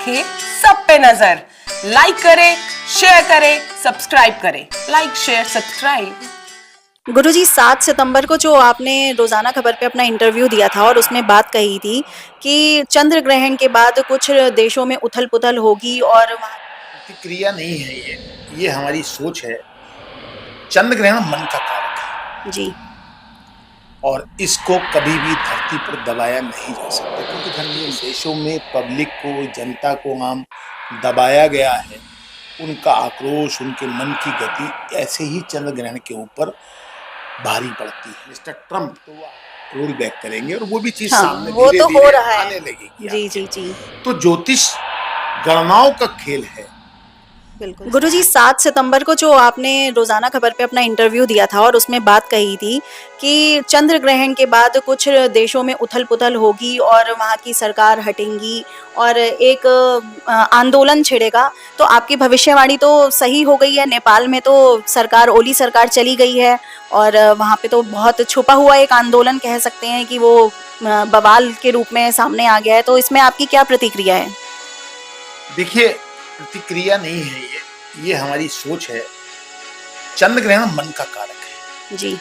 रखे सब पे नजर। लाइक करें, शेयर करें, सब्सक्राइब करें। Like, share, subscribe. गुरुजी 7 सितंबर को जो आपने रोजाना खबर पे अपना इंटरव्यू दिया था और उसमें बात कही थी कि चंद्र ग्रहण के बाद कुछ देशों में उथल-पुथल होगी और वहाँ प्रतिक्रिया नहीं है ये हमारी सोच है। चंद्र ग्रहण मन का कारक है जी और इसको कभी भी धरती पर दबाया नहीं जा सकता, क्योंकि धरती देशों में पब्लिक को, जनता को आम दबाया गया है। उनका आक्रोश, उनके मन की गति ऐसे ही चंद्र ग्रहण के ऊपर भारी पड़ती है। मिस्टर ट्रम्प तो रोल बैक करेंगे और वो भी चीज सामने वो धीरे तो हो धीरे रहा है। आने लगेगी। जी जी जी तो ज्योतिष गणनाओं का खेल है। बिल्कुल। गुरुजी 7 सितंबर को जो आपने रोजाना खबर पे अपना इंटरव्यू दिया था और उसमें बात कही थी कि चंद्र ग्रहण के बाद कुछ देशों में उथल-पुथल होगी और वहाँ की सरकार हटेंगी और एक आंदोलन छिड़ेगा। तो आपकी भविष्यवाणी तो सही हो गई है। नेपाल में तो सरकार, ओली सरकार चली गई है और वहाँ पे तो बहुत छुपा हुआ एक आंदोलन कह सकते हैं कि वो बवाल के रूप में सामने आ गया है। तो इसमें आपकी क्या प्रतिक्रिया है? देखिए, प्रतिक्रिया नहीं है ये हमारी सोच है। चंद्र ग्रहण मन का कारक है जी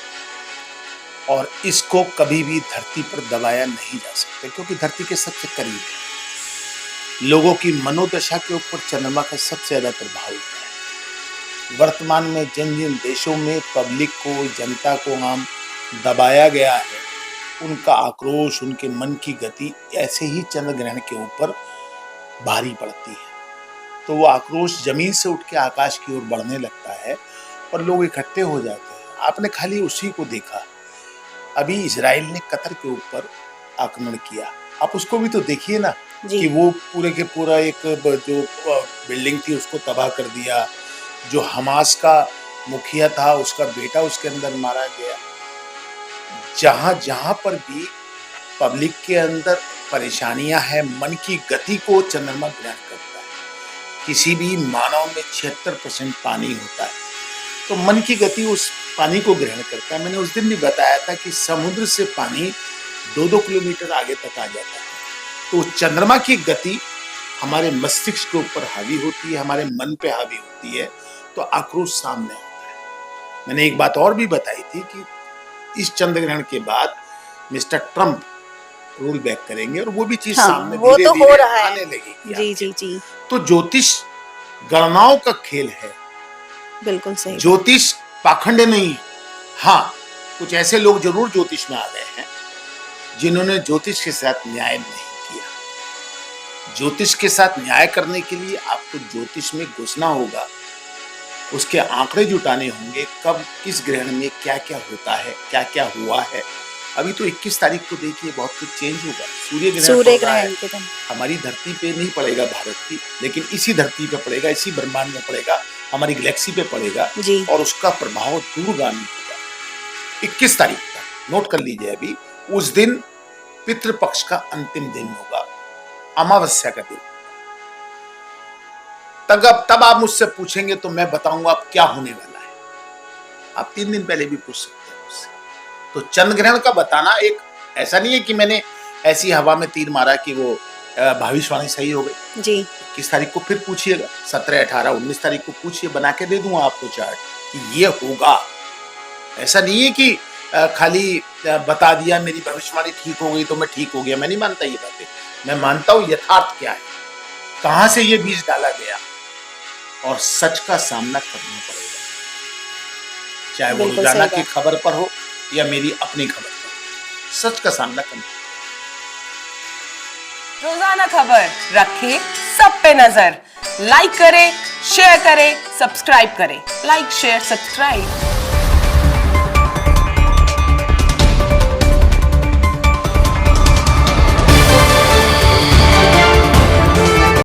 और इसको कभी भी धरती पर दबाया नहीं जा सकता, क्योंकि धरती के सबसे करीब है। लोगों की मनोदशा के ऊपर चंद्रमा का सबसे ज्यादा प्रभाव होता है। वर्तमान में जिन जिन देशों में पब्लिक को, जनता को आम दबाया गया है, उनका आक्रोश, उनके मन की गति ऐसे ही चंद्र ग्रहण के ऊपर भारी पड़ती है। तो वो आक्रोश जमीन से उठ के आकाश की ओर बढ़ने लगता है और लोग इकट्ठे हो जाते हैं। आपने खाली उसी को देखा, अभी इजराइल ने कतर के ऊपर आक्रमण किया। आप उसको भी तो देखिए ना कि वो पूरे के पूरा एक जो बिल्डिंग थी उसको तबाह कर दिया। जो हमास का मुखिया था, उसका बेटा उसके अंदर मारा गया। जहां जहां पर भी पब्लिक के अंदर परेशानियां हैं, मन की गति को चंद्रमा ग्रहण करता है। किसी भी मानव में 76% पानी होता है, तो मन की गति उस पानी को ग्रहण करता है। मैंने उस दिन भी बताया था कि समुद्र से पानी 2-2 किलोमीटर आगे तक आ जाता है। तो चंद्रमा की गति हमारे मस्तिष्क के ऊपर हावी होती है, हमारे मन पे हावी होती है, तो आक्रोश सामने आता है। मैंने एक बात और भी बताई थी कि इस चंद्र ग्रहण के बाद मिस्टर ट्रम्प रोल बैक करेंगे और वो भी चीज सामने वो धीरे तो हो धीरे रहा है। आने लगेगी। जी जी जी तो ज्योतिष गणनाओं का खेल है, बिल्कुल सही। ज्योतिष पाखंड नहीं है। हाँ, कुछ ऐसे लोग जरूर ज्योतिष में आ गए हैं जिन्होंने ज्योतिष के साथ न्याय नहीं किया। ज्योतिष के साथ न्याय करने के लिए आपको ज्योतिष में घुसना होगा, उसके आंकड़े जुटाने होंगे, कब किस ग्रहण में क्या क्या होता है, क्या क्या हुआ है। अभी तो 21 तारीख को देखिए बहुत कुछ चेंज होगा। सूर्य ग्रहण के दिन हमारी धरती पे नहीं पड़ेगा भारत की, लेकिन इसी धरती पे पड़ेगा, इसी ब्रह्मांड में पड़ेगा, हमारी गैलेक्सी पे पड़ेगा और उसका प्रभाव दूरगामी होगा। 21 तारीख तक नोट कर लीजिए। अभी उस दिन पितृपक्ष का अंतिम दिन होगा, अमावस्या का दिन। तब आप मुझसे पूछेंगे तो मैं बताऊंगा अब क्या होने वाला है। आप 3 दिन पहले भी पूछ सकते हैं मुझसे। तो चंद्र ग्रहण का बताना एक ऐसा नहीं है कि मैंने ऐसी हवा में तीर मारा कि वो भविष्यवाणी सही हो गई। जी 21 तारीख को फिर पूछिएगा, 17, 18, 19 तारीख को पूछिए, बना के दे दूंगा आपको चार्ट कि ये होगा। ऐसा नहीं है कि खाली बता दिया मेरी भविष्यवाणी ठीक हो गई तो मैं ठीक हो गया। मैं नहीं मानता ये बातें। मैं मानता हूं यथार्थ क्या है, कहां से ये बीज डाला गया, और सच का सामना करना पड़ेगा, चाहे वो रोजाना की खबर पर हो या मेरी अपनी खबर पर। सच का सामना करना। रोजाना खबर रखे सब पे नजर। लाइक करें, शेयर करें, सब्सक्राइब करें। Like, share, subscribe.